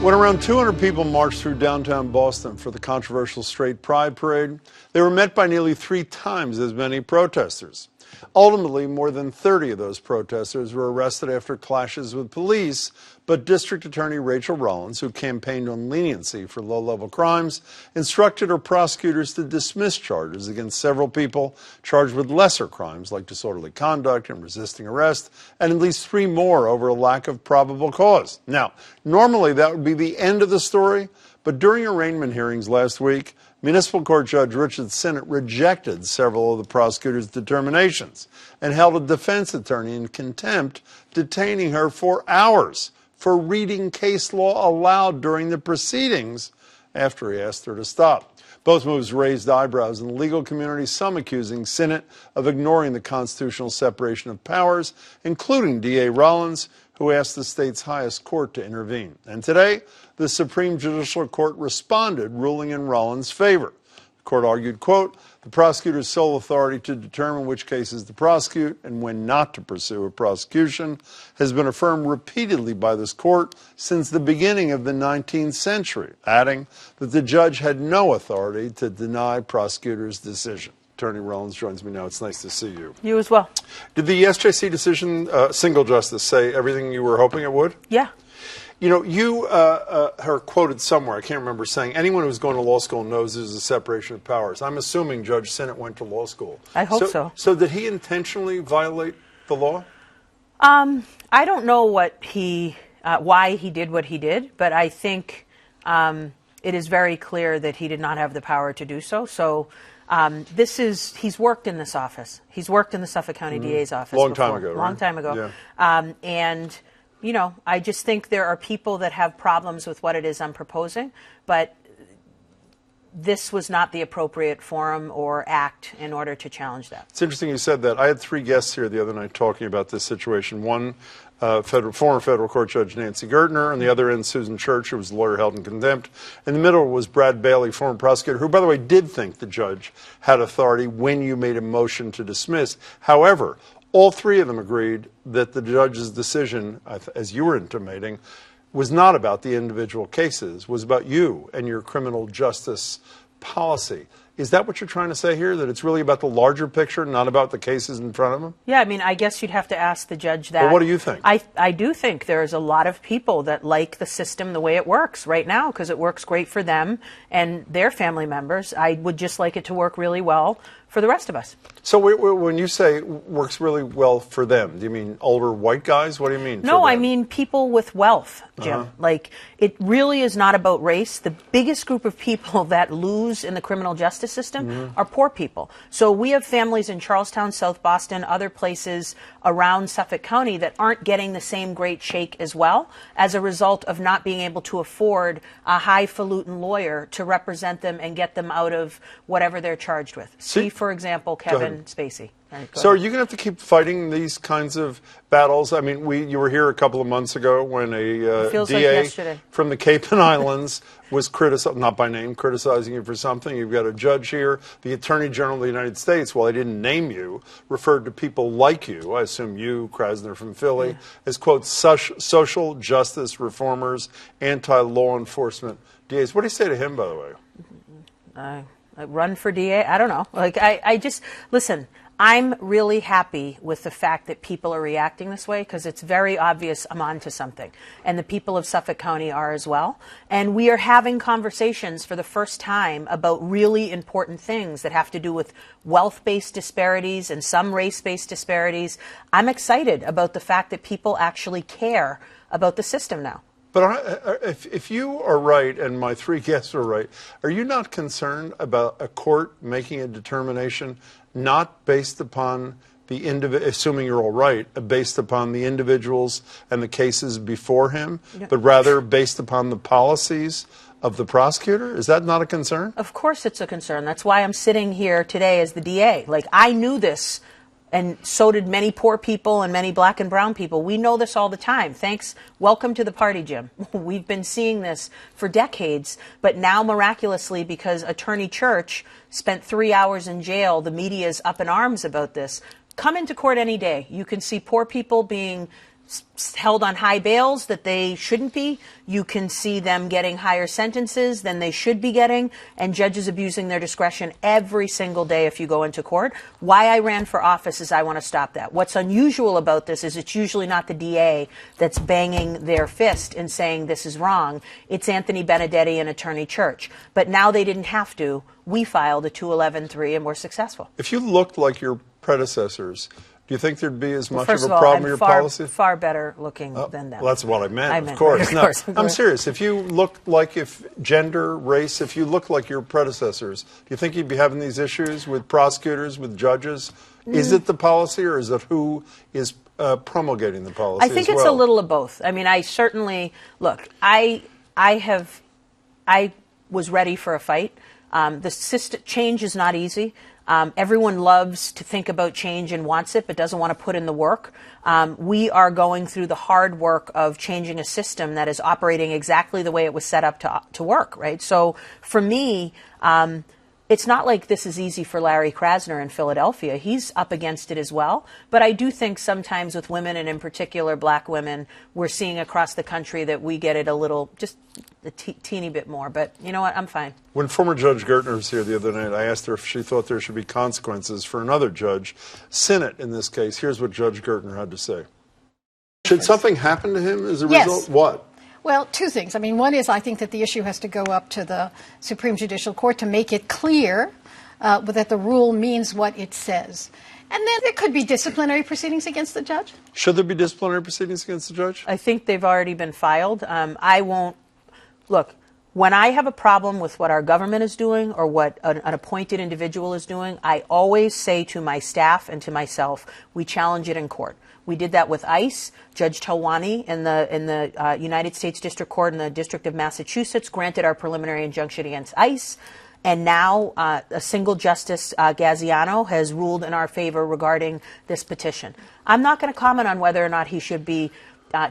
When around 200 people marched through downtown Boston for the controversial straight pride parade, they were met by nearly 3 times as many protesters. Ultimately, more than 30 of those protesters were arrested after clashes with police, but District Attorney Rachael Rollins, who campaigned on leniency for low-level crimes, instructed her prosecutors to dismiss charges against several people charged with lesser crimes like disorderly conduct and resisting arrest, and at least 3 more over a lack of probable cause. Now, normally that would be the end of the story, but during arraignment hearings last week, Municipal Court Judge Richard Sinnott rejected several of the prosecutor's determinations and held a defense attorney in contempt, detaining her for hours for reading case law aloud during the proceedings after he asked her to stop. Both moves raised eyebrows in the legal community, some accusing Sinnott of ignoring the constitutional separation of powers, including D.A. Rollins, who asked the state's highest court to intervene. And today, the Supreme Judicial Court responded, ruling in Rollins' favor. The court argued, quote, the prosecutor's sole authority to determine which cases to prosecute and when not to pursue a prosecution has been affirmed repeatedly by this court since the beginning of the 19th century, adding that the judge had no authority to deny prosecutors' decision. Attorney Rollins joins me now. It's nice to see you. You as well. Did the SJC decision, single justice, say everything you were hoping it would? Yeah. You know, you are quoted somewhere, I can't remember, saying anyone who's going to law school knows there's a separation of powers. I'm assuming Judge Sinnott went to law school. I hope so. So did he intentionally violate the law? I don't know what why he did what he did, but I think it is very clear that he did not have the power to do so. So he's worked in this office. He's worked in the Suffolk County DA's office Long time ago, right? And, you know, I just think there are people that have problems with what it is I'm proposing, but this was not the appropriate forum or act in order to challenge that. It's interesting you said that. I had 3 guests here the other night talking about this situation. One, former federal court judge Nancy Gertner, and the other end Susan Church, who was a lawyer held in contempt. In the middle was Brad Bailey, former prosecutor, who, by the way, did think the judge had authority when you made a motion to dismiss. However, all 3 of them agreed that the judge's decision, as you were intimating, was not about the individual cases, was about you and your criminal justice policy. Is that what you're trying to say here, that it's really about the larger picture, not about the cases in front of them? Yeah, I mean, I guess you'd have to ask the judge that. Well, what do you think? I do think there's a lot of people that like the system the way it works right now because it works great for them and their family members. I would just like it to work really well for the rest of us. So when you say works really well for them, do you mean older white guys? What do you mean? No, I mean people with wealth, Jim. Like, it really is not about race. The biggest group of people that lose in the criminal justice system are poor people. So we have families in Charlestown, South Boston, other places around Suffolk County that aren't getting the same great shake as well as a result of not being able to afford a highfalutin lawyer to represent them and get them out of whatever they're charged with. See, for example, Kevin Spacey. Right, so are you going to have to keep fighting these kinds of battles? I mean, you were here a couple of months ago when a DA from the Cape and Islands was criticized, not by name, criticizing you for something. You've got a judge here. The Attorney General of the United States, while he didn't name you, referred to people like you, I assume you, Krasner from Philly, as, quote, social justice reformers, anti-law enforcement DAs. What do you say to him, by the way? Run for DA? I don't know. Like, I just, listen, I'm really happy with the fact that people are reacting this way because it's very obvious I'm onto something. And the people of Suffolk County are as well. And we are having conversations for the first time about really important things that have to do with wealth-based disparities and some race-based disparities. I'm excited about the fact that people actually care about the system now. But if you are right and my 3 guests are right, are you not concerned about a court making a determination not based upon the assuming you're all right, based upon the individuals and the cases before him, but rather based upon the policies of the prosecutor? Is that not a concern? Of course it's a concern. That's why I'm sitting here today as the DA. Like, I knew this. And so did many poor people and many black and brown people. We know this all the time. Thanks. Welcome to the party, Jim. We've been seeing this for decades, but now miraculously, because Attorney Church spent 3 hours in jail, the media is up in arms about this. Come into court any day. You can see poor people being held on high bails that they shouldn't be. You can see them getting higher sentences than they should be getting, and judges abusing their discretion every single day if you go into court. Why I ran for office is I want to stop that. What's unusual about this is it's usually not the DA that's banging their fist and saying this is wrong. It's Anthony Benedetti and Attorney Church. But now they didn't have to. We filed a 211-3 and we're successful. If you looked like your predecessors, do you think there'd be as much first of a of all, problem I'm with your policy? Far better looking than them. Well, that's what I meant, of course. course. No, I'm serious. If you looked like gender, race, if you looked like your predecessors, do you think you'd be having these issues with prosecutors, with judges? Is it the policy, or is it who is promulgating the policy? I think it's a little of both. I mean, I certainly look. I was ready for a fight. The system change is not easy. Everyone loves to think about change and wants it, but doesn't want to put in the work. We are going through the hard work of changing a system that is operating exactly the way it was set up to work, right? So for me, it's not like this is easy for Larry Krasner in Philadelphia. He's up against it as well. But I do think sometimes with women, and in particular black women, we're seeing across the country that we get it a little, just a teeny bit more. But you know what? I'm fine. When former Judge Gertner was here the other night, I asked her if she thought there should be consequences for another judge, Sinnott in this case. Here's what Judge Gertner had to say. Should something happen to him as a result? What? Well, two things. I mean, one is I think that the issue has to go up to the Supreme Judicial Court to make it clear that the rule means what it says. And then there could be disciplinary proceedings against the judge. Should there be disciplinary proceedings against the judge? I think they've already been filed. I won't. Look, when I have a problem with what our government is doing or what an appointed individual is doing, I always say to my staff and to myself, we challenge it in court. We did that with ICE. Judge Talwani in the United States District Court in the District of Massachusetts granted our preliminary injunction against ICE. And now a single Justice Gaziano has ruled in our favor regarding this petition. I'm not going to comment on whether or not he should be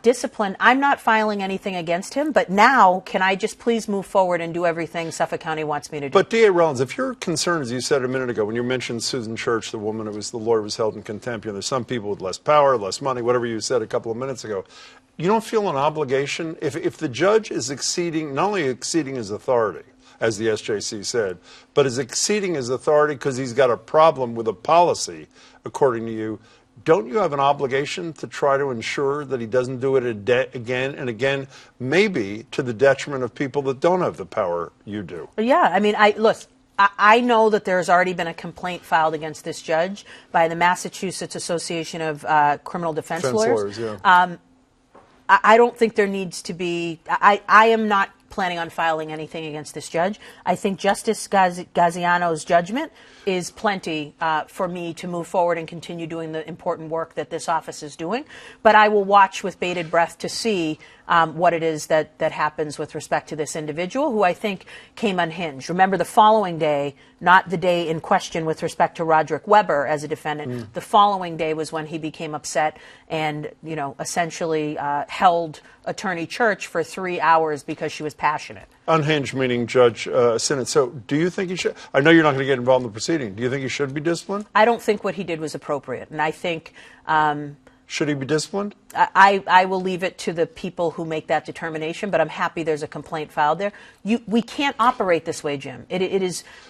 disciplined. I'm not filing anything against him, but now can I just please move forward and do everything Suffolk County wants me to do? But D.A. Rollins, if you're concerned, as you said a minute ago, when you mentioned Susan Church, the woman the lawyer was held in contempt, there's some people with less power, less money, whatever you said a couple of minutes ago. You don't feel an obligation? If the judge is not only exceeding his authority, as the SJC said, but is exceeding his authority because he's got a problem with a policy, according to you, don't you have an obligation to try to ensure that he doesn't do it again and again, maybe to the detriment of people that don't have the power you do? Yeah, I mean, I know that there's already been a complaint filed against this judge by the Massachusetts Association of Criminal Defense Lawyers. Yeah. I don't think there needs to be. I am not planning on filing anything against this judge. I think Justice Gaziano's judgment is plenty for me to move forward and continue doing the important work that this office is doing. But I will watch with bated breath to see what it is that happens with respect to this individual, who I think came unhinged. Remember, the following day, not the day in question with respect to Roderick Weber as a defendant, the following day was when he became upset and, essentially held Attorney Church for 3 hours because she was passionate. Unhinged meaning Judge Sinnott. So do you think he should? I know you're not going to get involved in the proceeding. Do you think he should be disciplined? I don't think what he did was appropriate. And I think... should he be disciplined? I will leave it to the people who make that determination, but I'm happy there's a complaint filed there. We can't operate this way, Jim.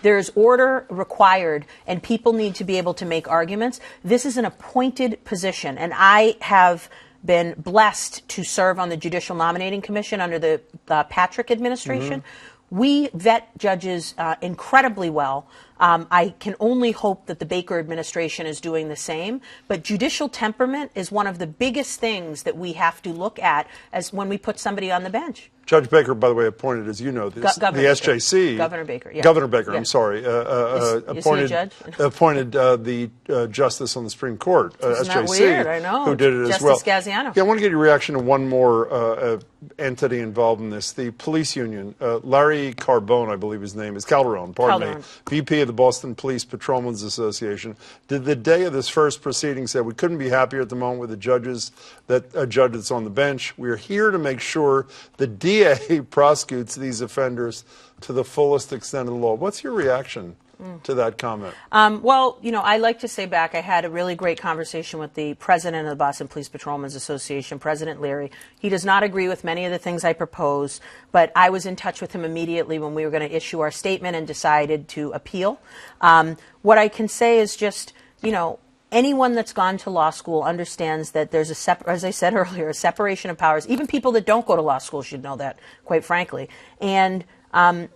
There's order required, and people need to be able to make arguments. This is an appointed position, and I have been blessed to serve on the Judicial Nominating Commission under the Patrick administration. We vet judges incredibly well. I can only hope that the Baker administration is doing the same. But judicial temperament is one of the biggest things that we have to look at as when we put somebody on the bench. Judge Baker, by the way, appointed, as you know, the SJC. Governor Baker, yeah. Governor Baker, yeah. I'm sorry. Is he a judge? appointed the justice on the Supreme Court, Isn't SJC. That weird? I know. Who did it as well. Justice Gaziano. Yeah, I want to get your reaction to one more entity involved in this. The police union, Larry Carbone, I believe his name is, Calderon, pardon me, VP of the Boston Police Patrolmen's Association, did the day of this first proceeding say, we couldn't be happier at the moment with the judge that's on the bench. We're here to make sure the DA prosecutes these offenders to the fullest extent of the law. What's your reaction to that comment? Well, I like to say back, I had a really great conversation with the president of the Boston Police Patrolmen's Association, President Leary. He does not agree with many of the things I propose, but I was in touch with him immediately when we were going to issue our statement and decided to appeal. What I can say is just, anyone that's gone to law school understands that there's as I said earlier, a separation of powers. Even people that don't go to law school should know that, quite frankly. And I'm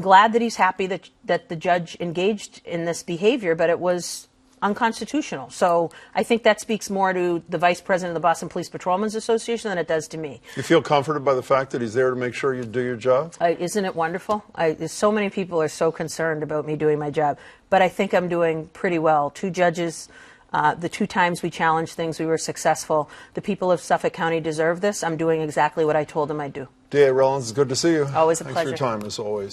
glad that he's happy that the judge engaged in this behavior, but it was unconstitutional. So I think that speaks more to the vice president of the Boston Police Patrolmen's Association than it does to me. You feel comforted by the fact that he's there to make sure you do your job? Isn't it wonderful? So many people are so concerned about me doing my job, but I think I'm doing pretty well. 2 judges, the 2 times we challenged things, we were successful. The people of Suffolk County deserve this. I'm doing exactly what I told them I'd do. DA Rollins, it's good to see you. Always a Thanks pleasure. for your time, as always.